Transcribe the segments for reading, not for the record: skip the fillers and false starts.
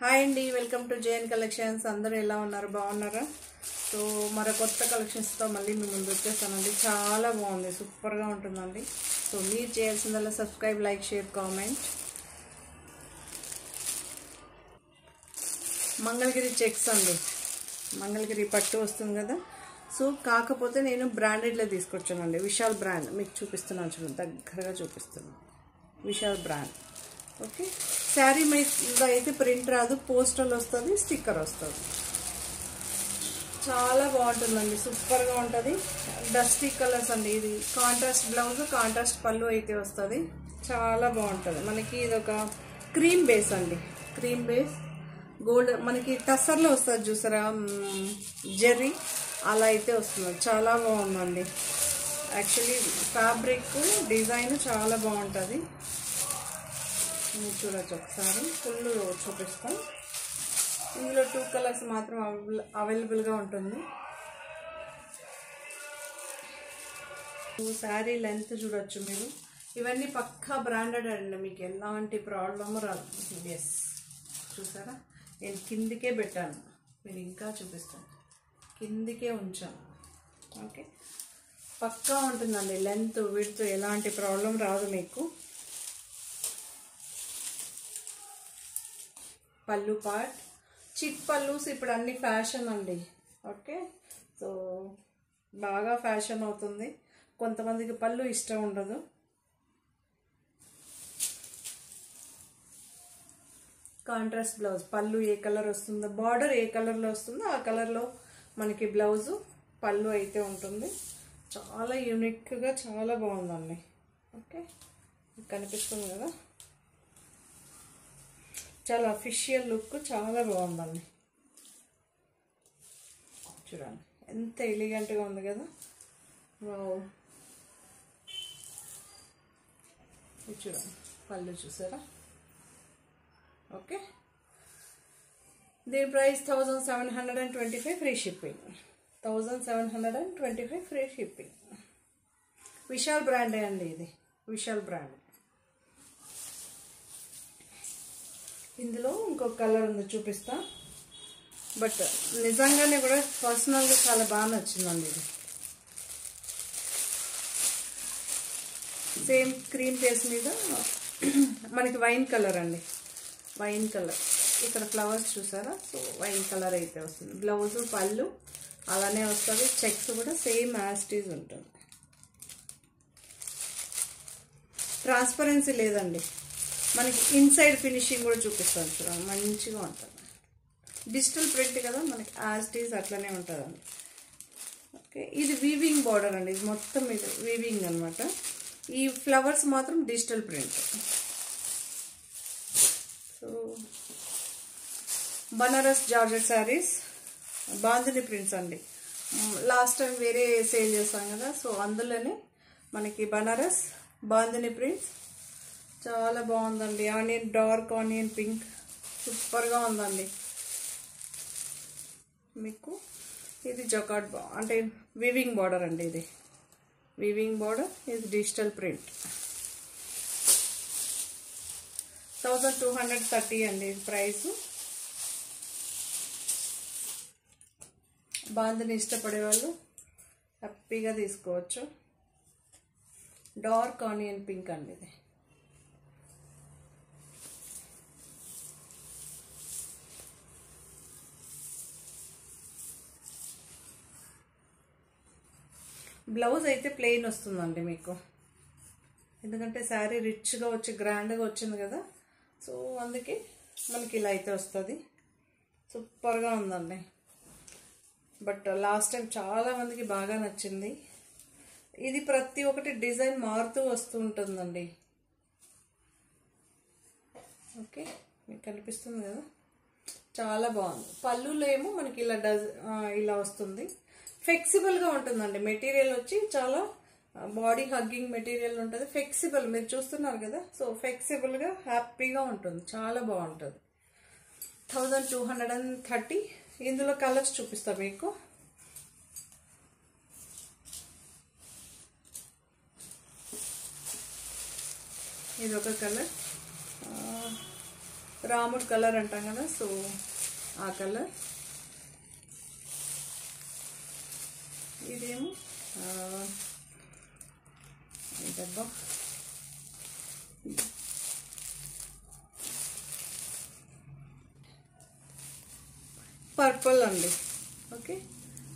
Hi అండి, welcome to JN collections. అందరూ ఎలా ఉన్నారు? బాగున్నారా? సో మరో కొత్త కలెక్షన్స్తో మళ్ళీ మీ ముందు వచ్చేస్తానండి. చాలా బాగుంది, సూపర్గా ఉంటుందండి. సో మీరు చేయాల్సిందల్లా subscribe, like, share, comment. Mangalagiri checks అండి, మంగళగిరి పట్టు వస్తుంది కదా. సో కాకపోతే నేను బ్రాండెడ్లో తీసుకొచ్చానండి. విశాల్ బ్రాండ్ మీకు చూపిస్తున్నాను, చూడండి, దగ్గరగా చూపిస్తున్నాను. విశాల్ బ్రాండ్. ఓకే, శారీ మీద అయితే ప్రింట్ రాదు, పోస్టల్ వస్తుంది, స్టిక్కర్ వస్తుంది. చాలా బాగుంటుందండి, సూపర్గా ఉంటుంది. డస్టీ కలర్స్ అండి. ఇది కాంట్రాస్ట్ బ్లౌజ్, కాంట్రాస్ట్ పళ్ళు అయితే వస్తుంది. చాలా బాగుంటుంది. మనకి ఇది ఒక క్రీమ్ బేస్ అండి, క్రీమ్ బేస్ గోల్డ్. మనకి టస్సర్లో వస్తుంది చూసారా, జెర్రీ అలా అయితే వస్తుంది. చాలా బాగుందండి. యాక్చువల్లీ ఫ్యాబ్రిక్ డిజైన్ చాలా బాగుంటుంది. మీరు చూడొచ్చు, ఒకసారి ఫుల్ చూపిస్తాం. ఇందులో 2 కలర్స్ మాత్రం అవైలబుల్గా ఉంటుంది. శారీ లెంత్ చూడొచ్చు మీరు. ఇవన్నీ పక్కా బ్రాండెడ్ అండి, మీకు ఎలాంటి ప్రాబ్లము రాదు. ఎస్, చూసారా, నేను కిందికే పెట్టాను, మీరు ఇంకా చూపిస్తాను, కిందికే ఉంచాను. ఓకే, పక్కా ఉంటుందండి, లెంత్ విడ్త్ ఎలాంటి ప్రాబ్లం రాదు మీకు. పళ్ళు పార్ట్ చిట్ పళ్ళుస్ ఇప్పుడు అన్ని ఫ్యాషన్ అండి. ఓకే, సో బాగా ఫ్యాషన్ అవుతుంది. కొంతమందికి పళ్ళు ఇష్టం ఉండదు. కాంట్రాస్ట్ బ్లౌజ్, పళ్ళు ఏ కలర్ వస్తుందో, బార్డర్ ఏ కలర్లో వస్తుందో ఆ కలర్లో మనకి బ్లౌజు పళ్ళు అయితే ఉంటుంది. చాలా యూనిక్గా చాలా బాగుందండి. ఓకే, కనిపిస్తుంది కదా, చాలా అఫీషియల్ లుక్, చాలా బాగుందండి. చూడండి ఎంత ఎలిగెంట్గా ఉంది కదా. వావ్, చూడండి పళ్ళు చూసారా. ఓకే, దీని price 1725, free shipping. 1725 free shipping. Vishal బ్రాండే అండి ఇది, విశాల్ బ్రాండ్. ఇందులో ఇంకొక కలర్ ఉంది, చూపిస్తా. బట్ నిజంగానే కూడా పర్సనల్గా చాలా బాగా నచ్చిందండి ఇది. సేమ్ క్రీమ్ బేస్ మీద మనకి వైన్ కలర్ అండి, వైన్ కలర్. ఇక్కడ ఫ్లవర్స్ చూసారా. సో వైన్ కలర్ అయితే వస్తుంది. బ్లౌజు పళ్ళు అలానే వస్తుంది. చెక్స్ కూడా సేమ్ యాస్టీజ్ ఉంటుంది. ట్రాన్స్పరెన్సీ లేదండి. మనకి ఇన్సైడ్ ఫినిషింగ్ కూడా చూపిస్తాను, చూడండి, మంచిగా ఉంటుంది. డిజిటల్ ప్రింట్ కదా, మనకి యాస్టీజ్ అట్లనే ఉంటుందండి. ఓకే, ఇది వీవింగ్ బార్డర్ అండి. ఇది మొత్తం ఇది వీవింగ్ అనమాట. ఈ ఫ్లవర్స్ మాత్రం digital print. So Banaras georgette saris, bandhani prints అండి. లాస్ట్ టైం వేరే సేల్ చేస్తాం కదా, సో అందులోనే మనకి బనారస్ బాందిని ప్రింట్స్ చాలా బాగుందండి. ఆనియన్, డార్క్ ఆనియన్ పింక్, సూపర్గా ఉందండి. మీకు ఇది జకాట్ అంటే వీవింగ్ బార్డర్ అండి. ఇది వీవింగ్ బార్డర్, ఇది డిజిటల్ ప్రింట్. 1230 అండి ప్రైస్. బాందిని ఇష్టపడే వాళ్ళు హ్యాపీగా తీసుకోవచ్చు. డార్క్ ఆనియన్ పింక్ అండి ఇది. బ్లౌజ్ అయితే ప్లెయిన్ వస్తుందండి మీకు, ఎందుకంటే శారీ రిచ్గా వచ్చి గ్రాండ్గా వచ్చింది కదా. సో అందుకే మనకి ఇలా అయితే వస్తుంది. సూపర్గా ఉందండి. బట్ లాస్ట్ టైం చాలామందికి బాగా నచ్చింది. ఇది ప్రతి ఒక్కటి డిజైన్ మారుతూ వస్తూ ఉంటుందండి. ఓకే, మీకు కనిపిస్తుంది కదా, చాలా బాగుంది. పళ్ళులో ఏమో మనకి ఇలా ఇలా వస్తుంది. ఫ్లెక్సిబుల్గా ఉంటుందండి. మెటీరియల్ వచ్చి చాలా బాడీ హగ్గింగ్ మెటీరియల్ ఉంటుంది. ఫ్లెక్సిబుల్, మీరు చూస్తున్నారు కదా. సో ఫ్లెక్సిబుల్గా హ్యాపీగా ఉంటుంది, చాలా బాగుంటుంది. 1230. ఇందులో కలర్స్ చూపిస్తా మీకు. ఇది ఒక కలర్, రాముడు కలర్ అంటాం కదా, సో ఆ కలర్. ఇదేమో ఏంటబ్బా పర్పుల్ అండి. ఓకే,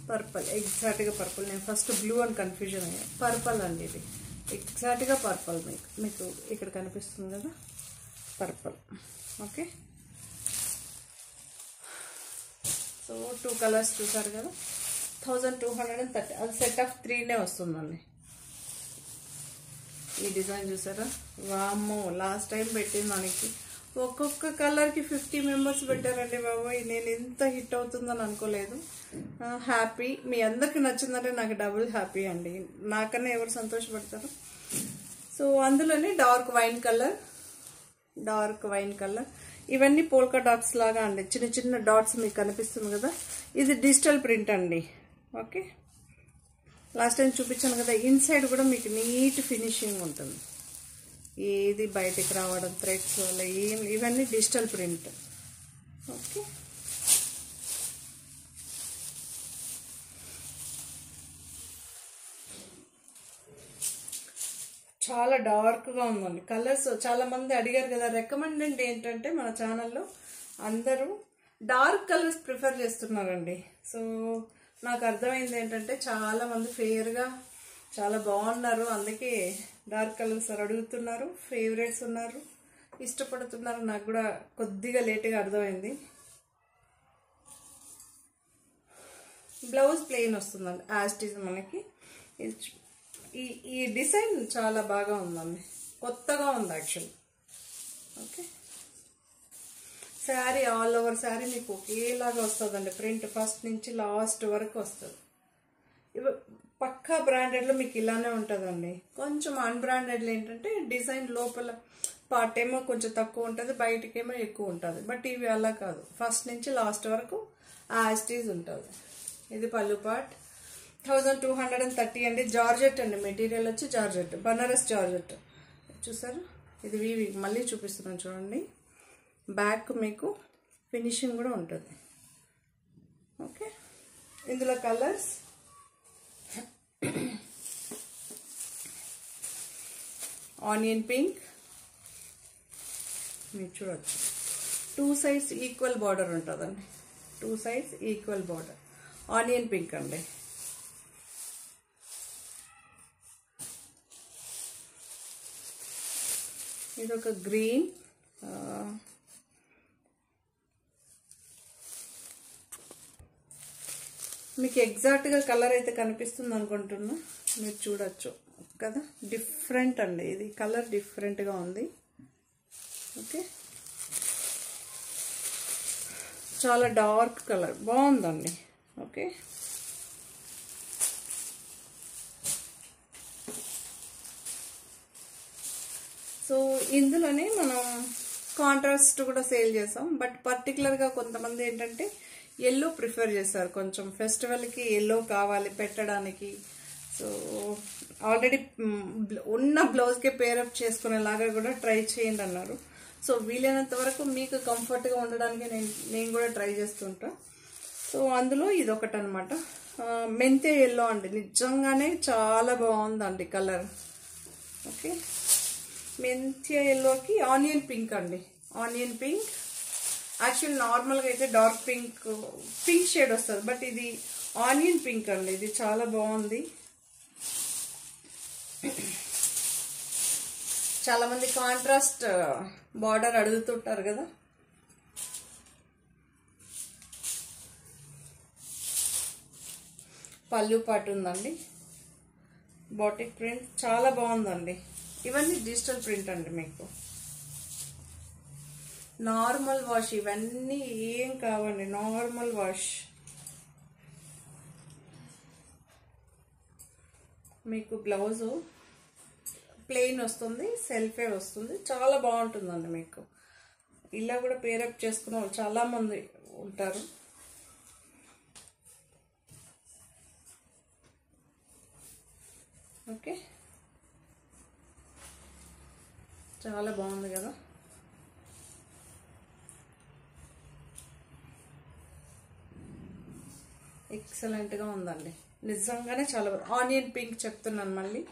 పర్పుల్, ఎగ్జాక్ట్గా పర్పుల్. నేను ఫస్ట్ బ్లూ అని కన్ఫ్యూజన్ అయ్యా. పర్పుల్ అండి, ఇది ఎగ్జాక్ట్గా పర్పుల్. మీకు ఇక్కడ కనిపిస్తుంది కదా, పర్పుల్. ఓకే, సో 2 కలర్స్ చూసారు కదా, 1230. అది సెట్ ఆఫ్ 3నే వస్తుందండి. ఈ డిజైన్ చూసారా, వామ్మో, లాస్ట్ టైం పెట్టింది మనకి ఒక్కొక్క కలర్కి 50 మెంబర్స్ పెట్టారండి బాబోయ్. నేను ఎంత హిట్ అవుతుందని అనుకోలేదు. హ్యాపీ, మీ అందరికి నచ్చిందంటే నాకు డబుల్ హ్యాపీ అండి. నాకన్నా ఎవరు సంతోషపడతారు. సో అందులోనే డార్క్ వైన్ కలర్, ఇవన్నీ పోల్కా డాట్స్ లాగా అండి, చిన్న చిన్న డాట్స్ మీకు కనిపిస్తుంది కదా. ఇది డిజిటల్ ప్రింట్ అండి. ఓకే, లాస్ట్ టైం చూపించాను కదా, ఇన్సైడ్ కూడా మీకు నీట్ ఫినిషింగ్ ఉంటుంది. ఏది బయటికి రావడం, థ్రెడ్స్ వల్ల ఇవన్నీ డిజిటల్ ప్రింట్. ఓకే, చాలా డార్క్గా ఉందండి కలర్స్. చాలా మంది అడిగారు కదా, రికమెండెడ్ ఏంటంటే మన ఛానల్లో అందరూ డార్క్ కలర్స్ ప్రిఫర్ చేస్తున్నారండి. సో నాకు అర్థమైంది ఏంటంటే చాలా మంది ఫెయిర్గా చాలా బాగున్నారు, అందుకే డార్క్ కలర్స్ అడుగుతున్నారు, ఫేవరెట్స్ ఉన్నారు, ఇష్టపడుతున్నారు. నాకు కూడా కొద్దిగా లేట్గా అర్థమైంది. బ్లౌజ్ ప్లెయిన్ వస్తుందండి యాజ్ ఇట్ ఈజ్ మనకి. ఈ డిజైన్ చాలా బాగా ఉందండి, కొత్తగా ఉంది actual. Okay, sari all over sari మీకు ఒకేలాగా వస్తుందండి ప్రింట్, ఫస్ట్ నుంచి లాస్ట్ వరకు వస్తుంది. పక్కా బ్రాండెడ్లో మీకు ఇలానే ఉంటుందండి. కొంచెం అన్బ్రాండెడ్లో ఏంటంటే డిజైన్ లోపల పార్ట్ ఏమో కొంచెం తక్కువ ఉంటుంది, బయటకేమో ఎక్కువ ఉంటుంది. బట్ ఇవి అలా కాదు, ఫస్ట్ నుంచి లాస్ట్ వరకు యాజ్ ఇట్ ఈజ్ ఉంటుంది. ఇది పళ్ళు పార్ట్. 1230 అండి. జార్జెట్ అండి, మెటీరియల్ వచ్చి జార్జెట్, బనారస్ జార్జెట్. చూసారు, ఇది వీవింగ్. మళ్ళీ చూపిస్తున్నాను చూడండి, బ్యాక్ మీకు ఫినిషింగ్ కూడా ఉంటుంది. ఓకే, ఇందులో కలర్స్ ఆనియన్ పింక్, మీరు చూడొచ్చు. 2 sides ఈక్వల్ బార్డర్ ఉంటుందండి, 2 sides equal border. Onion pink అండి. ఇది ఒక గ్రీన్, మీకు ఎగ్జాక్ట్గా కలర్ అయితే కనిపిస్తుంది అనుకుంటున్నా, మీరు చూడొచ్చు కదా. డిఫరెంట్ అండి, ఇది కలర్ డిఫరెంట్గా ఉంది. ఓకే, చాలా డార్క్ కలర్, బాగుందండి. ఓకే, సో ఇందులోనే మనం కాంట్రాస్ట్ కూడా సేల్ చేసాం. బట్ పర్టికులర్గా కొంతమంది ఏంటంటే ఎల్లో ప్రిఫర్ చేస్తారు, కొంచెం ఫెస్టివల్కి ఎల్లో కావాలి పెట్టడానికి. సో ఆల్రెడీ ఉన్న బ్లౌజ్కే పేరప్ చేసుకునేలాగా కూడా ట్రై చేయండి అన్నారు. సో వీలైనంత వరకు మీకు కంఫర్ట్గా ఉండడానికి నేను కూడా ట్రై చేస్తుంటా. సో అందులో ఇది ఒకటి అనమాట, మెంతే ఎల్లో అండి. నిజంగానే చాలా బాగుందండి కలర్. ఓకే, మెంతే ఎల్లోకి ఆనియన్ పింక్ అండి. ఆనియన్ పింక్ యాక్చువల్ నార్మల్గా అయితే డార్క్ పింక్ షేడ్ వస్తుంది, బట్ ఇది ఆనియన్ పింక్ అండి. ఇది చాలా బాగుంది. చాలా మంది కాంట్రాస్ట్ బార్డర్ అడుగుతుంటారు కదా. పళ్ళు పాటు ఉందండి, బాటిక్ ప్రింట్ చాలా బాగుందండి. ఇవన్నీ డిజిటల్ ప్రింట్ అండి, మీకు నార్మల్ వాష్, ఇవన్నీ ఏం కావండి, నార్మల్ వాష్. మీకు బ్లౌజు ప్లెయిన్ వస్తుంది, సెల్ఫే వస్తుంది, చాలా బాగుంటుందండి. మీకు ఇలా కూడా పేరప్ చేసుకున్న వాళ్ళు చాలా మంది ఉంటారు. ఓకే, చాలా బాగుంది కదా. ఎక్సలెంట్గా ఉందండి, నిజంగానే చాలా ఆనియన్ పింక్ చెప్తున్నాను మళ్ళీ.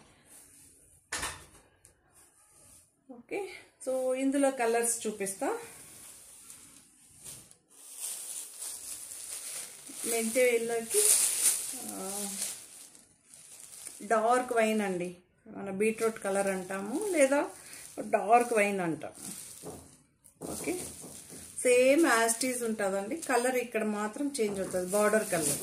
ఓకే, సో ఇందులో కలర్స్ చూపిస్తా. మెంతే ఎల్లోకి డార్క్ వైన్ అండి, మన బీట్రూట్ కలర్ అంటాము లేదా డార్క్ వైన్ అంటాము. ఓకే, సేమ్ యాస్టీస్ ఉంటుందండి, కలర్ ఇక్కడ మాత్రం చేంజ్ అవుతుంది, border colour.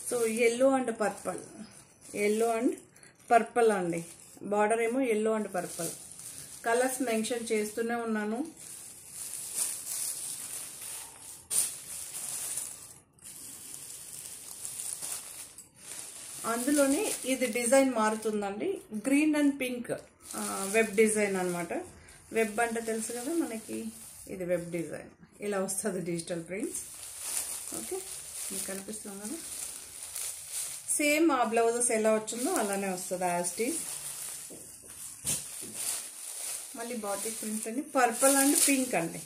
So yellow and purple, yellow and purple అండి, బార్డర్ ఏమో yellow and purple. Colours mention చేస్తూనే ఉన్నాను. అందులోనే ఇది డిజైన్ మారుతుందండి, green and pink web design అనమాట. వెబ్ అంటే తెలుసు కదా మనకి, ఇది వెబ్ డిజైన్ ఇలా వస్తుంది, డిజిటల్ ప్రింట్స్. ఓకే, మీకు కనిపిస్తుంది కదా, సేమ్ ఆ బ్లౌజెస్ ఎలా వచ్చిందో అలానే వస్తుంది యాస్టీస్. మళ్ళీ బాటిక్ ప్రింట్ అండి, పర్పుల్ అండ్ పింక్ అండి,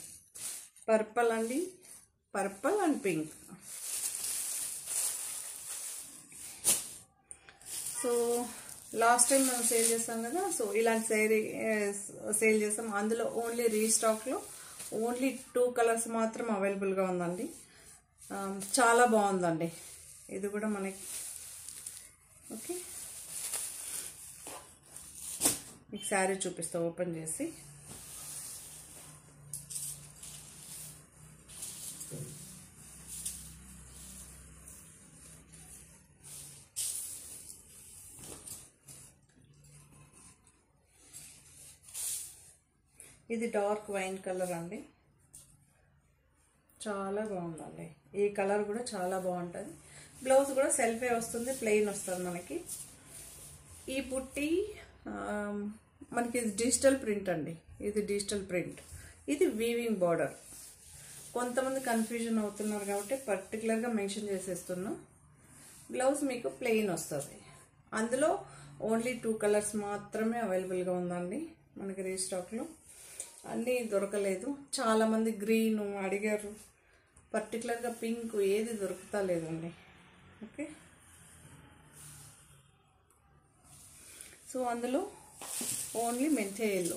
పర్పుల్ అండి, purple and pink. So last time మనం సేల్ చేస్తాం కదా, సో ఇలాంటి సేల్ చేస్తాం. అందులో ఓన్లీ రీస్టాక్లో ఓన్లీ 2 కలర్స్ మాత్రం అవైలబుల్గా ఉందండి. చాలా బాగుందండి ఇది కూడా మనకి. ఓకే, మీకు శారీ చూపిస్తా ఓపెన్ చేసి. ఇది డార్క్ వైన్ కలర్ అండి, చాలా బాగుందండి. ఈ కలర్ కూడా చాలా బాగుంటుంది. బ్లౌజ్ కూడా సెల్ఫే వస్తుంది, ప్లెయిన్ వస్తుంది మనకి. ఈ బుట్టి మనకి ఇది డిజిటల్ ప్రింట్ అండి, ఇది డిజిటల్ ప్రింట్, ఇది వీవింగ్ బార్డర్. కొంతమంది కన్ఫ్యూజన్ అవుతున్నారు కాబట్టి పర్టికులర్గా మెన్షన్ చేసేస్తున్నా. బ్లౌజ్ మీకు ప్లెయిన్ వస్తుంది. అందులో ఓన్లీ 2 కలర్స్ మాత్రమే అవైలబుల్గా ఉందండి మనకి రీస్టాక్లో, అన్నీ దొరకలేదు. చాలామంది గ్రీన్ అడిగారు, పర్టికులర్గా పింక్ ఏది దొరుకుతా లేదండి. ఓకే, సో అందులో ఓన్లీ మెంతే ఎల్లో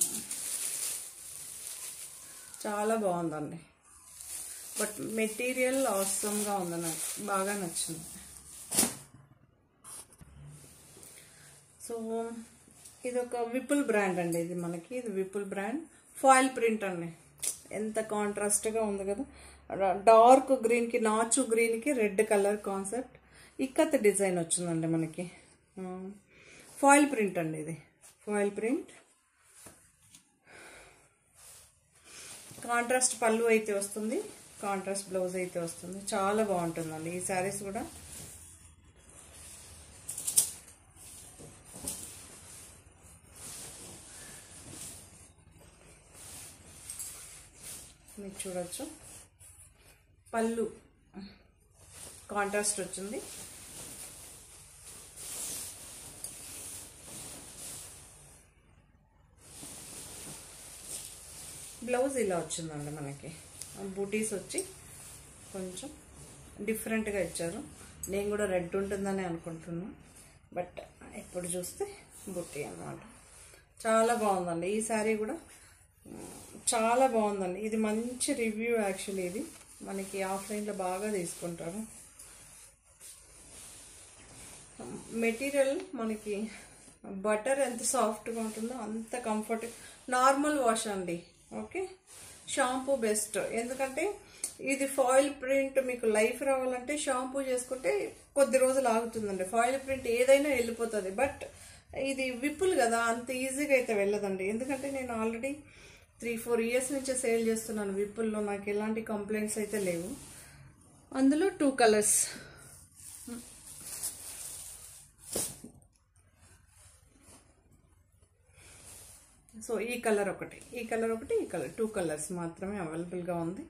చాలా బాగుందండి, బట్ మెటీరియల్ అవసరంగా ఉంది, నాకు బాగా నచ్చింది. సో ఇది ఒక విపుల్ బ్రాండ్ అండి, ఇది మనకి, ఇది విపుల్ బ్రాండ్ ఫాయిల్ ప్రింట్ అండి. ఎంత కాంట్రాస్ట్గా ఉంది కదా, డార్క్ గ్రీన్కి నాచు గ్రీన్కి red colour concept, ikat design వచ్చిందండి మనకి. ఫాయిల్ ప్రింట్ అండి, ఇది ఫాయిల్ ప్రింట్. కాంట్రాస్ట్ పళ్ళు అయితే వస్తుంది, కాంట్రాస్ట్ బ్లౌజ్ అయితే వస్తుంది, చాలా బాగుంటుందండి ఈ శారీస్ కూడా. మీకు చూడొచ్చు, పళ్ళు కాంట్రాస్ట్ వచ్చింది. బ్లౌజ్ ఇలా వచ్చిందండి మనకి, బూటీస్ వచ్చి కొంచెం డిఫరెంట్గా ఇచ్చారు. నేను కూడా రెడ్ ఉంటుందని అనుకుంటున్నాను, బట్ ఇప్పుడు చూస్తే బుట్టి అన్నమాట. చాలా బాగుందండి ఈ శారీ కూడా, చాలా బాగుందండి. ఇది మంచి రివ్యూ యాక్చువల్లీ, ఇది మనకి ఆఫ్లైన్లో బాగా తీసుకుంటారు. మెటీరియల్ మనకి బటర్ ఎంత సాఫ్ట్గా ఉంటుందో అంత కంఫర్ట్. నార్మల్ వాష్ అండి. ఓకే, షాంపూ బెస్ట్, ఎందుకంటే ఇది ఫాయిల్ ప్రింట్ మీకు లైఫ్ రావాలంటే షాంపూ చేసుకుంటే కొద్ది రోజులు ఆగుతుందండి. ఫాయిల్ ప్రింట్ ఏదైనా వెళ్ళిపోతుంది, బట్ ఇది విప్పులు కదా, అంత ఈజీగా అయితే వెళ్ళదండి. ఎందుకంటే నేను ఆల్రెడీ 3-4 ఇయర్స్ నుంచి సేల్ చేస్తున్నాను విప్పుల్లో, నాకు ఎలాంటి కంప్లైంట్స్ అయితే లేవు. అందులో 2 కలర్స్, సో ఈ కలర్ ఒకటి, ఈ కలర్ ఒకటి, ఈ కలర్, 2 కలర్స్ మాత్రమే అవైలబుల్గా ఉంది.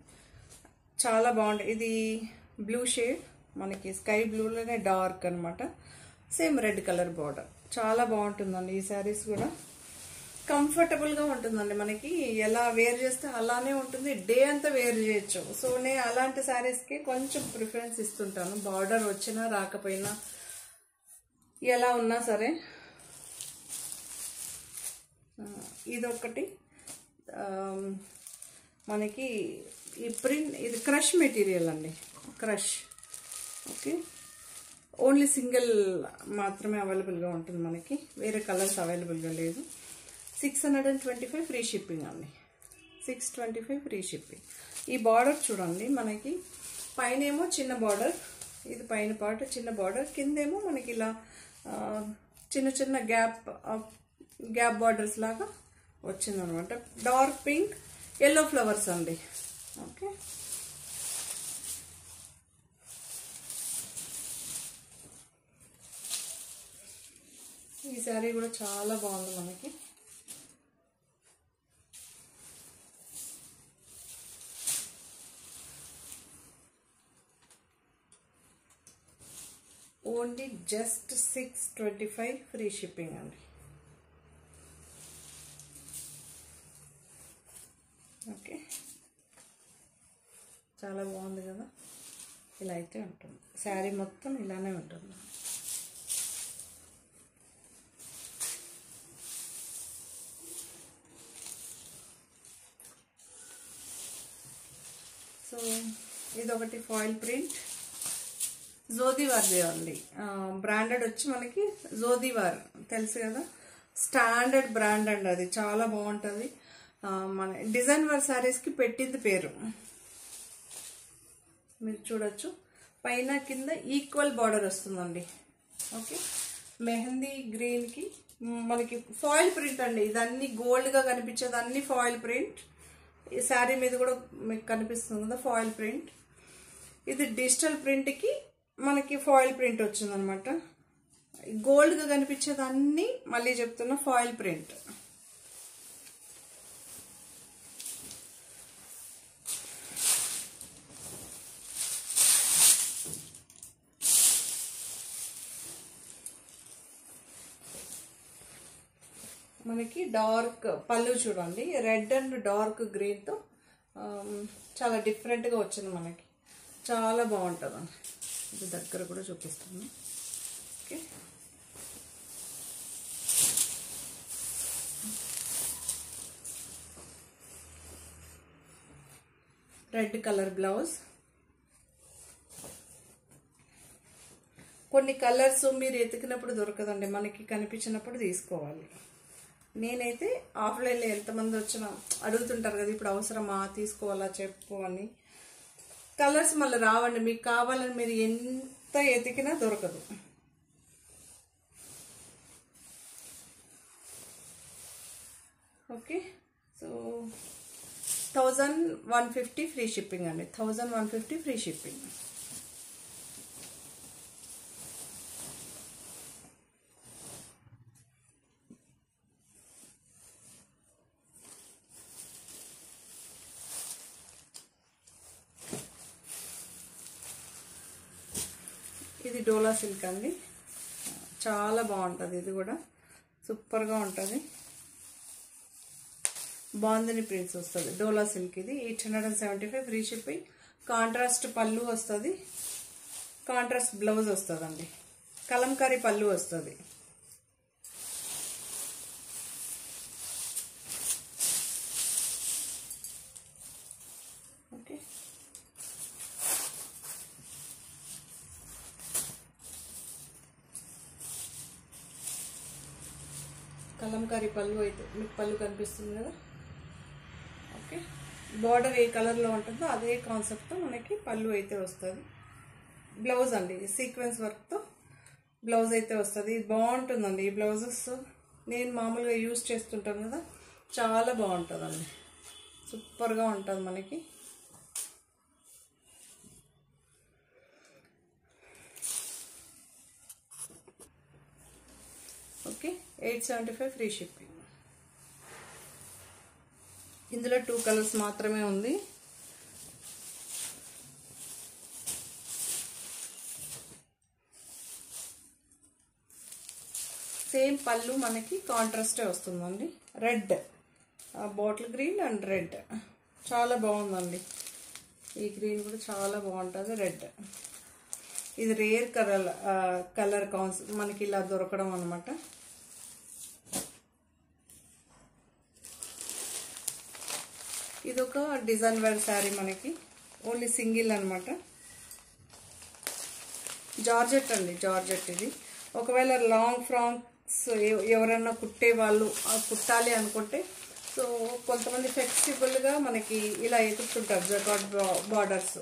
చాలా బాగుంది. ఇది బ్లూ షేడ్, మనకి స్కై బ్లూలోనే డార్క్ అనమాట, సేమ్ రెడ్ కలర్ బార్డర్. చాలా బాగుంటుందండి ఈ శారీస్ కూడా. కంఫర్టబుల్ గా ఉంటుందండి. మనకి ఎలా వేర్ చేస్తే అలానే ఉంటుంది, డే అంతా వేర్ చేయొచ్చు. సో నేను అలాంటి శారీస్ కి కొంచెం ప్రిఫరెన్స్ ఇస్తుంటాను, బార్డర్ వచ్చినా రాకపోయినా ఎలా ఉన్నా సరే. ఇదొకటి మనకి ఈ ప్రింట్, ఇది క్రష్ మెటీరియల్ అండి, క్రష్. ఓకే, ఓన్లీ సింగిల్ మాత్రమే అవైలబుల్గా ఉంటుంది మనకి, వేరే కలర్స్ అవైలబుల్గా లేదు. 625 ఫ్రీ షిప్పింగ్ అండి, 625 ఫ్రీ షిప్పింగ్. ఈ బార్డర్ చూడండి, మనకి పైన ఏమో చిన్న బార్డర్, ఇది పైన పార్ట్ చిన్న బార్డర్, కిందేమో మనకి ఇలా చిన్న చిన్న గ్యాప్ బార్డర్స్ లాగా వచ్చిందనమాట. డార్క్ పింక్, ఎల్లో ఫ్లవర్స్ అండి. ఓకే, ఈ శారీ కూడా చాలా బాగుంది మనకి. ఓన్లీ జస్ట్ 625 ఫ్రీ షిప్పింగ్ అండి. ఓకే, చాలా బాగుంది కదా. ఇలా అయితే ఉంటుంది శారీ మొత్తం, ఇలానే ఉంటుంది. సో ఇదొకటి ఫాయిల్ ప్రింట్, జోదివార్దే అండి. బ్రాండెడ్ వచ్చి మనకి జోదివార్ తెలుసు కదా, స్టాండర్డ్ బ్రాండ్ అండి, అది చాలా బాగుంటుంది. మన డిజైన్ వర్క్ శారీస్కి పెట్టింది పేరు, మీరు చూడొచ్చు. పైన కింద ఈక్వల్ బార్డర్ వస్తుందండి. ఓకే, మెహందీ గ్రీన్కి మనకి ఫాయిల్ ప్రింట్ అండి, ఇదన్నీ గోల్డ్గా కనిపించేది అన్ని ఫాయిల్ ప్రింట్. ఈ శారీ మీద కూడా మీకు కనిపిస్తుంది కదా ఫాయిల్ ప్రింట్. ఇది డిజిటల్ ప్రింట్కి మనకి ఫాయిల్ ప్రింట్ వచ్చిందనమాట. గోల్డ్గా కనిపించేది అన్నీ మళ్ళీ చెప్తున్నా ఫాయిల్ ప్రింట్. మనకి డార్క్ పళ్ళు చూడండి, రెడ్ అండ్ డార్క్ గ్రీన్తో చాలా డిఫరెంట్గా వచ్చింది మనకి, చాలా బాగుంటుంది. ఇది దగ్గర కూడా చూపిస్తాను. Okay, red colour blouse. కొన్ని కలర్స్ మీరు ఎతికినప్పుడు దొరకదండి, మనకి కనిపించినప్పుడు తీసుకోవాలి. నేనైతే ఆఫ్లైన్లో ఎంతమంది వచ్చినా అడుగుతుంటారు కదా, ఇప్పుడు అవసరమా తీసుకోవాలా చెప్పు అని. కలర్స్ మళ్ళీ రావండి, మీకు కావాలని మీరు ఎంత ఎతికినా దొరకదు. ఓకే, సో 1150 ఫ్రీ షిప్పింగ్ అండి, 1150 ఫ్రీ షిప్పింగ్. ఇది డోలా సిల్క్ అండి, చాలా బాగుంటుంది. ఇది కూడా సూపర్గా ఉంటుంది. బాందిని ప్రింట్స్ వస్తుంది, డోలా సిల్క్. ఇది 875 ఫ్రీ షిప్పింగ్. కాంట్రాస్ట్ పళ్ళు వస్తుంది, కాంట్రాస్ట్ బ్లౌజ్ వస్తుందండి, కలంకారీ పళ్ళు వస్తుంది. ఓకే, కలంకారీ పళ్ళు అయితే మీకు పళ్ళు కనిపిస్తుంది కదా. ఓకే, బార్డర్ ఏ కలర్లో ఉంటుందో అదే కాన్సెప్ట్తో మనకి పళ్ళు అయితే వస్తుంది. బ్లౌజ్ అండి, సీక్వెన్స్ వర్క్తో బ్లౌజ్ అయితే వస్తుంది. ఇది బాగుంటుందండి, ఈ బ్లౌజెస్ నేను మామూలుగా యూజ్ చేస్తుంటాను కదా, చాలా బాగుంటుందండి, సూపర్గా ఉంటుంది మనకి. Okay, 875 free shipping. ఇందులో 2 కలర్స్ మాత్రమే ఉంది. సేమ్ పళ్ళు మనకి కాంట్రాస్టే వస్తుందండి. Red, bottle green and red చాలా బాగుందండి. ఈ గ్రీన్ కూడా చాలా బాగుంటుంది. రెడ్ ఇది రేర్ కలర్ మనకి ఇలా దొరకడం అనమాట. ఇది ఒక డిజైన్ వేర్ శారీ, మనకి ఓన్లీ సింగిల్ అనమాట. జార్జెట్ అండి, జార్జెట్ ఇది. ఒకవేళ లాంగ్ ఫ్రాక్స్ ఎవరైనా కుట్టే వాళ్ళు కుట్టాలి అనుకుంటే, సో కొంతమంది ఫ్లెక్సిబుల్గా మనకి ఇలా ఎదుగుతుంటారు జకార్డ్ బార్డర్స్.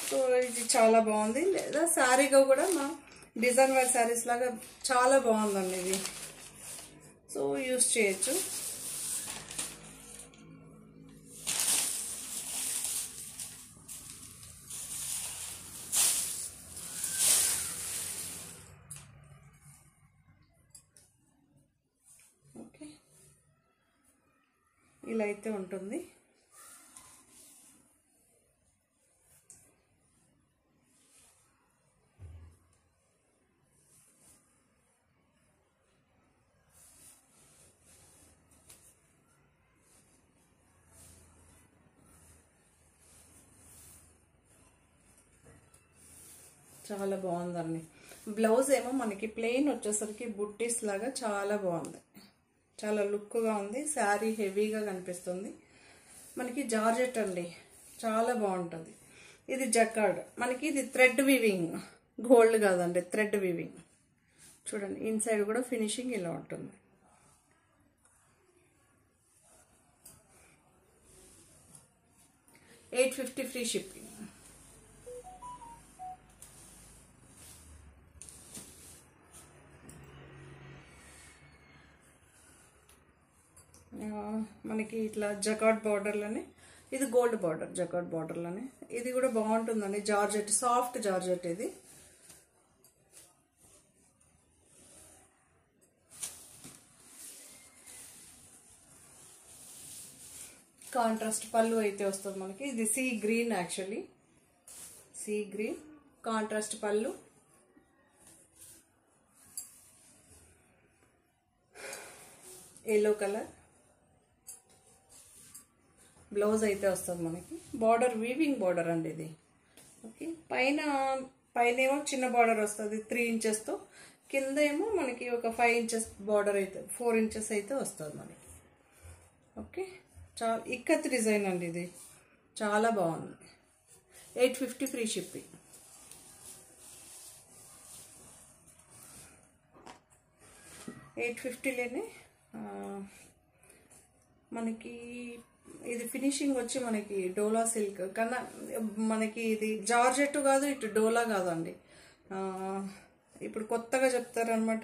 సో ఇది చాలా బాగుంది. లేదా శారీగా కూడా మా డిజైన్ వేర్ శారీస్ లాగా చాలా బాగుందండి ఇది. సో యూస్ చేయొచ్చు. ఓకే, ఇలా అయితే ఉంటుంది. చాలా బాగుందండి. బ్లౌజ్ ఏమో మనకి ప్లెయిన్ వచ్చేసరికి బుట్టీస్ లాగా చాలా బాగుంది, చాలా లుక్గా ఉంది. శారీ హెవీగా కనిపిస్తుంది. మనకి జార్జెట్ అండి, చాలా బాగుంటుంది. ఇది జకార్డ్, మనకి ఇది థ్రెడ్ వీవింగ్, గోల్డ్ కాదండి, థ్రెడ్ వీవింగ్. చూడండి ఇన్సైడ్ కూడా ఫినిషింగ్ ఇలా ఉంటుంది. $850 ఫ్రీ షిప్పింగ్. మనకి ఇట్లా జకార్డ్ బార్డర్లోనే, ఇది గోల్డ్ బార్డర్, జకార్డ్ బార్డర్లోనే. ఇది కూడా బాగుంటుందండి. జార్జెట్, సాఫ్ట్ జార్జెట్ ఇది. కాంట్రాస్ట్ పళ్ళు అయితే వస్తుంది మనకి. ఇది sea green, actually sea green contrast పళ్ళు. ఎల్లో కలర్ బ్లౌజ్ అయితే వస్తుంది మనకి. బార్డర్ వీవింగ్ బార్డర్ అండి ఇది. ఓకే, పైన ఏమో చిన్న బార్డర్ వస్తుంది 3 ఇంచెస్తో, కింద ఏమో మనకి ఒక 5 ఇంచెస్ బార్డర్ అయితే 4 ఇంచెస్ అయితే వస్తుంది మనకి. ఓకే, చాలా ఇక్కత్ డిజైన్ అండి ఇది, చాలా బాగుంది. 850 ఫ్రీ షిప్పింగ్. $850 మనకి. ఇది ఫినిషింగ్ వచ్చి మనకి డోలా సిల్క్ కన్నా, మనకి ఇది జార్జెట్ కాదు, ఇటు డోలా కాదండి. ఇప్పుడు కొత్తగా చెప్తారనమాట,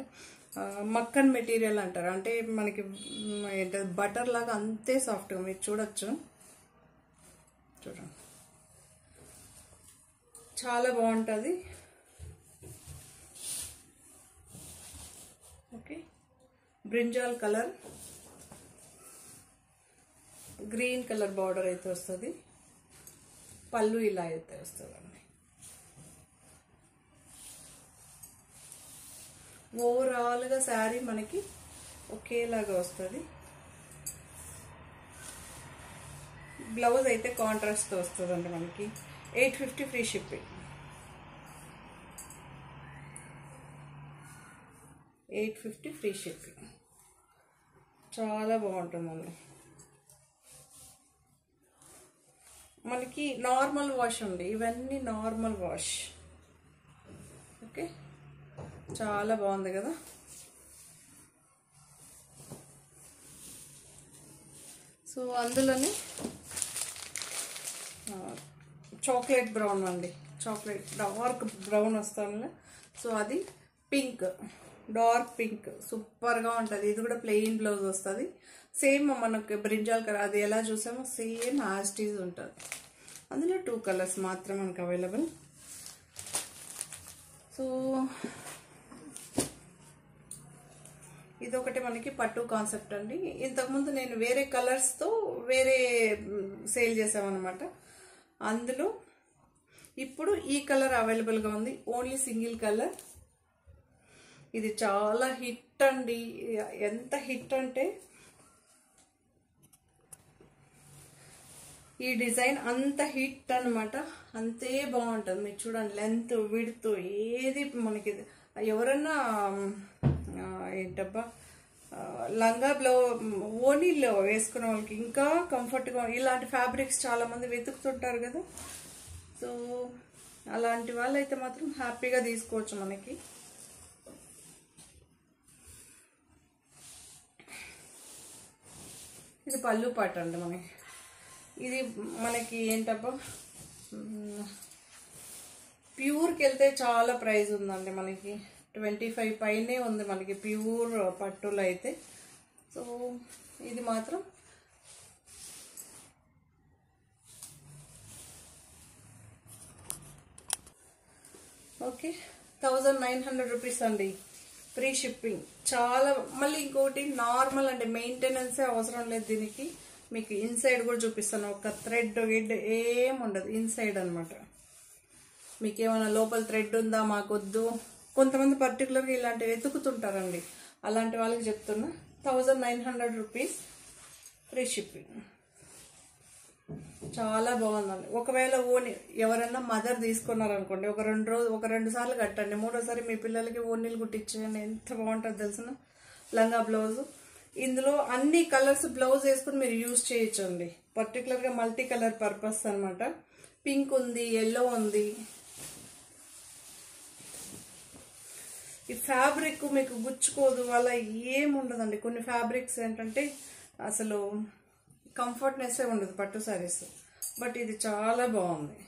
మక్కన్ మెటీరియల్ అంటారు. అంటే మనకి ఏంటది, బటర్ లాగా అంతే సాఫ్ట్గా. మీరు చూడొచ్చు, చూడండి చాలా బాగుంటుంది. Okay, brinjal colour, green colour border అయితే వస్తుంది. పళ్ళు ఇలా అయితే వస్తుందండి. ఓవరాల్గా శారీ మనకి ఒకేలాగా వస్తుంది. బ్లౌజ్ అయితే కాంట్రాస్ట్తో వస్తుందండి మనకి. 850 ఫ్రీ షిప్పింగ్. 850 free shipping. చాలా బాగుంటుందండి. మనకి నార్మల్ వాష్ ఉంది, ఇవన్నీ నార్మల్ వాష్. ఓకే, చాలా బాగుంది కదా. సో అందులోనే చాక్లెట్ బ్రౌన్ అండి, చాక్లెట్ డార్క్ బ్రౌన్ వస్తుంది. సో అది పింక్, డార్క్ పింక్, సూపర్గా ఉంటుంది. ఇది కూడా ప్లెయిన్ బ్లౌజ్ వస్తుంది. సేమ్ మనకు బ్రింజాల్ కలర్ అది ఎలా చూసామో సేమ్ యాస్టీజ్ ఉంటుంది. అందులో 2 కలర్స్ మాత్రం మనకు అవైలబుల్. సో ఇదొకటి మనకి పట్టు కాన్సెప్ట్ అండి. ఇంతకుముందు నేను వేరే కలర్స్తో వేరే సేల్ చేసామన్నమాట. అందులో ఇప్పుడు ఈ కలర్ అవైలబుల్గా ఉంది, ఓన్లీ సింగిల్ కలర్. ఇది చాలా హిట్ అండి. ఎంత హిట్ అంటే ఈ డిజైన్ అంత హిట్ అనమాట. అంతే బాగుంటుంది. మీరు చూడండి, లెంత్ విడ్త్ ఏది మనకి ఎవరన్నా ఏంటబ్బా లంగా ఓనీలో వేసుకునే వాళ్ళకి ఇంకా కంఫర్ట్గా ఇలాంటి ఫ్యాబ్రిక్స్ చాలా మంది వెతుకుతుంటారు కదా. సో అలాంటి వాళ్ళైతే మాత్రం హ్యాపీగా తీసుకోవచ్చు. మనకి ఇది పళ్ళు పాట అండి. ఇది మనకి ఏంటబ్బా ప్యూర్కి వెళ్తే చాలా ప్రైస్ ఉందండి. మనకి 25 పైనే ఉంది మనకి ప్యూర్ పట్టులో అయితే. సో ఇది మాత్రం ఓకే 1900 రూపీస్ అండి, ఫ్రీ షిప్పింగ్. చాలా మళ్ళీ ఇంకోటి నార్మల్ అంటే మెయింటెనెన్సే అవసరం లేదు దీనికి. మీకు ఇన్సైడ్ కూడా చూపిస్తాను. ఒక థ్రెడ్ గిడ్ ఏం ఉండదు ఇన్సైడ్ అనమాట. మీకు ఏమైనా లోపల థ్రెడ్ ఉందా మాకొద్దు, కొంతమంది పర్టికులర్గా ఇలాంటివి వెతుకుతుంటారండి. అలాంటి వాళ్ళకి చెప్తున్నా 1900 రూపీస్ ఫ్రీ షిప్పింగ్. చాలా బాగుందండి. ఒకవేళ ఓని ఎవరైనా మదర్ తీసుకున్నారనుకోండి, ఒక రెండు సార్లు కట్టండి, మూడోసారి మీ పిల్లలకి ఓనీలు కుట్టించండి. ఎంత బాగుంటుంది తెలిసిన లంగా బ్లౌజ్. ఇందులో అన్ని కలర్స్ బ్లౌజ్ వేసుకుని మీరు యూజ్ చేయొచ్చండి. పర్టికులర్గా మల్టీ కలర్ పర్పస్ అనమాట. పింక్ ఉంది, ఎల్లో ఉంది. ఈ ఫ్యాబ్రిక్ మీకు గుచ్చుకోదు అలా ఏముండదండి. కొన్ని ఫ్యాబ్రిక్స్ ఏంటంటే అసలు కంఫర్ట్నెస్సే ఉండదు పట్టు సారీస్. బట్ ఇది చాలా బాగుంది.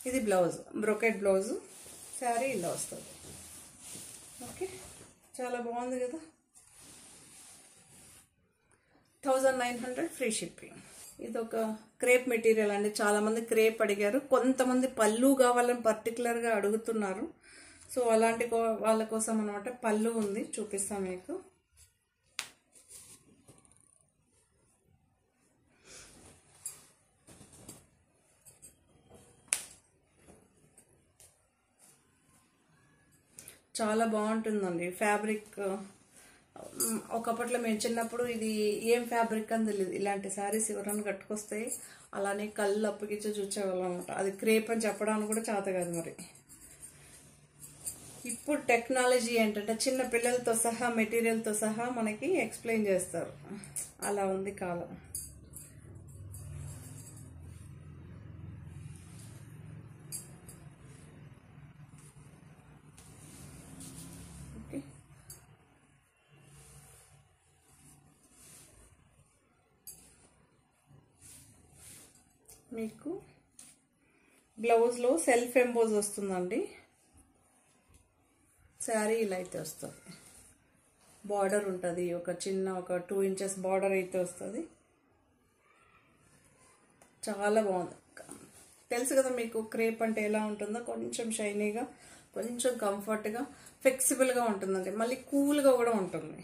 ఇది బ్లౌజ్, బ్రొకెట్ బ్లౌజ్. శారీ ఇలా వస్తుంది. ఓకే, చాలా బాగుంది కదా. 1900 ఫ్రీ షిప్పింగ్. ఇది ఒక క్రేప్ మెటీరియల్ అండి. చాలా మంది క్రేప్ అడిగారు, కొంతమంది పళ్ళు కావాలని పర్టికులర్గా అడుగుతున్నారు. సో అలాంటి వాళ్ళ కోసం అనమాట. పళ్ళు ఉంది, చూపిస్తాను మీకు. చాలా బాగుంటుందండి ఫ్యాబ్రిక్. ఒకప్పట్లో మేము చిన్నప్పుడు ఇది ఏం ఫ్యాబ్రిక్ అని తెలియదు. ఇలాంటి శారీస్ ఎవరైనా కట్టుకొస్తే అలానే కళ్ళు అప్పగించి చూసేవాళ్ళం అనమాట. అది క్రేప్ అని చెప్పడానికి కూడా చేత కాదు. మరి ఇప్పుడు టెక్నాలజీ ఏంటంటే చిన్న పిల్లలతో సహా మెటీరియల్తో సహా మనకి ఎక్స్ప్లెయిన్ చేస్తారు. అలా ఉంది కాలం. మీకు బ్లౌజ్లో సెల్ఫ్ ఎంబోజ్ వస్తుందండి. శారీ ఇలా అయితే వస్తుంది. బార్డర్ ఉంటుంది, ఒక 2 ఇంచెస్ బార్డర్ అయితే వస్తుంది. చాలా బాగుంది. తెలుసు కదా మీకు క్రేప్ అంటే ఎలా ఉంటుందో. కొంచెం షైనీగా, కొంచెం కంఫర్ట్గా, ఫ్లెక్సిబుల్గా ఉంటుందండి. మళ్ళీ కూల్గా కూడా ఉంటుంది.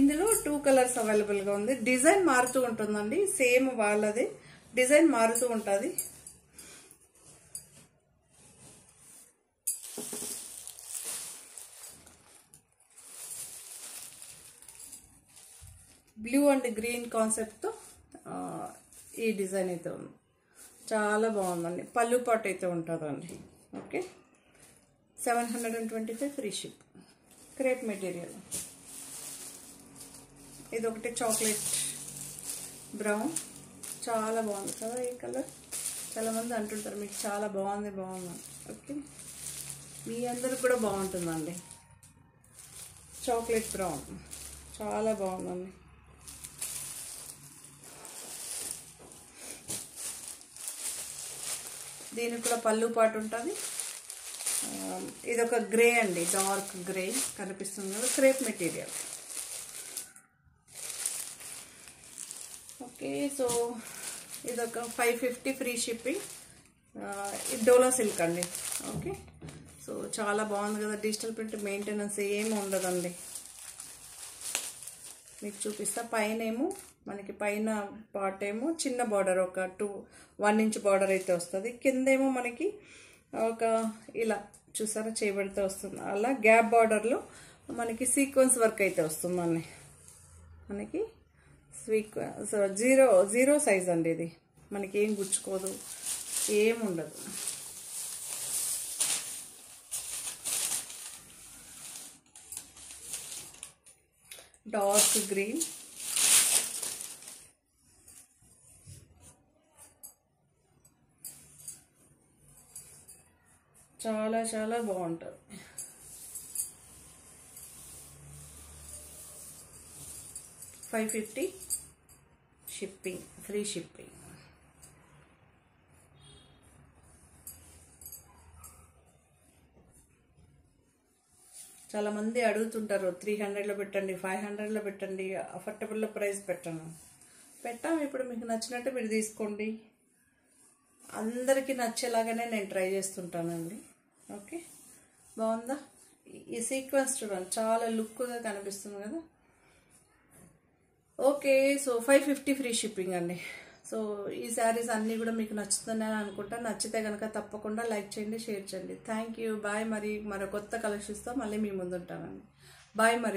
ఇందులో 2 కలర్స్ అవైలబుల్గా ఉంది. డిజైన్ మారుతూ ఉంటుందండి. సేమ్ వాళ్ళది డిజైన్ మారుతూ ఉంటుంది. బ్లూ అండ్ గ్రీన్ కాన్సెప్ట్తో ఈ డిజైన్ అయితే ఉంది. చాలా బాగుందండి. పళ్ళు పాటు అయితే ఉంటుందండి. Okay, 725 free ship. Crepe material. ఇది ఒకటి చాక్లెట్ బ్రౌన్. చాలా బాగుంది కదా ఈ కలర్. చాలామంది అంటుంటారు మీకు చాలా బాగుంది. ఓకే, మీ అందరికి కూడా బాగుంటుందండి. చాక్లెట్ బ్రౌన్ చాలా బాగుందండి. దీనికి కూడా పళ్ళు పాటు ఉంటుంది. ఇది ఒక గ్రే అండి, డార్క్ గ్రే కనిపిస్తుంది కదా, క్రేప్ మెటీరియల్. ఓకే, సో ఇదొక 550 ఫ్రీ షిప్పింగ్. ఇది డోలా సిల్క్ అండి. ఓకే, సో చాలా బాగుంది కదా. డిజిటల్ ప్రింట్, మెయింటెనెన్స్ ఏమి ఉండదండి. మీకు చూపిస్తా. పైన ఏమో మనకి పైన పార్ట్ ఏమో చిన్న బార్డర్, ఒక 1 ఇంచ్ బార్డర్ అయితే వస్తుంది. కిందేమో మనకి ఒక ఇలా చూసారా చేయబడితే వస్తుంది. అలా గ్యాప్ బార్డర్లో మనకి సీక్వెన్స్ వర్క్ అయితే వస్తుంది. మనకి జీరో సైజ్ అండి ఇది. మనకి ఏం గుచ్చుకోదు, ఏముండదు. డార్క్ గ్రీన్, చాలా చాలా బాగుంటుంది. $550 షిప్పింగ్, ఫ్రీ షిప్పింగ్. చాలామంది అడుగుతుంటారు 300లో పెట్టండి, 500లో పెట్టండి, అఫోర్డబుల్ ప్రైస్ పెట్టాం. ఇప్పుడు మీకు నచ్చినట్టు మీరు తీసుకోండి. అందరికీ నచ్చేలాగానే నేను ట్రై చేస్తుంటానండి. ఓకే, బాగుందా? ఈ సీక్వెన్స్ చూడండి, చాలా లుక్గా కనిపిస్తుంది కదా. ఓకే, సో 550 ఫ్రీ షిప్పింగ్ అండి. సో ఈ శారీస్ అన్నీ కూడా మీకు నచ్చుతున్నాయని అనుకుంటా. నచ్చితే కనుక తప్పకుండా లైక్ చేయండి, షేర్ చేయండి. Thank you, bye. మరి మరో కొత్త కలెక్షన్స్తో మళ్ళీ మీ ముందు ఉంటానండి. బాయ్ మరి.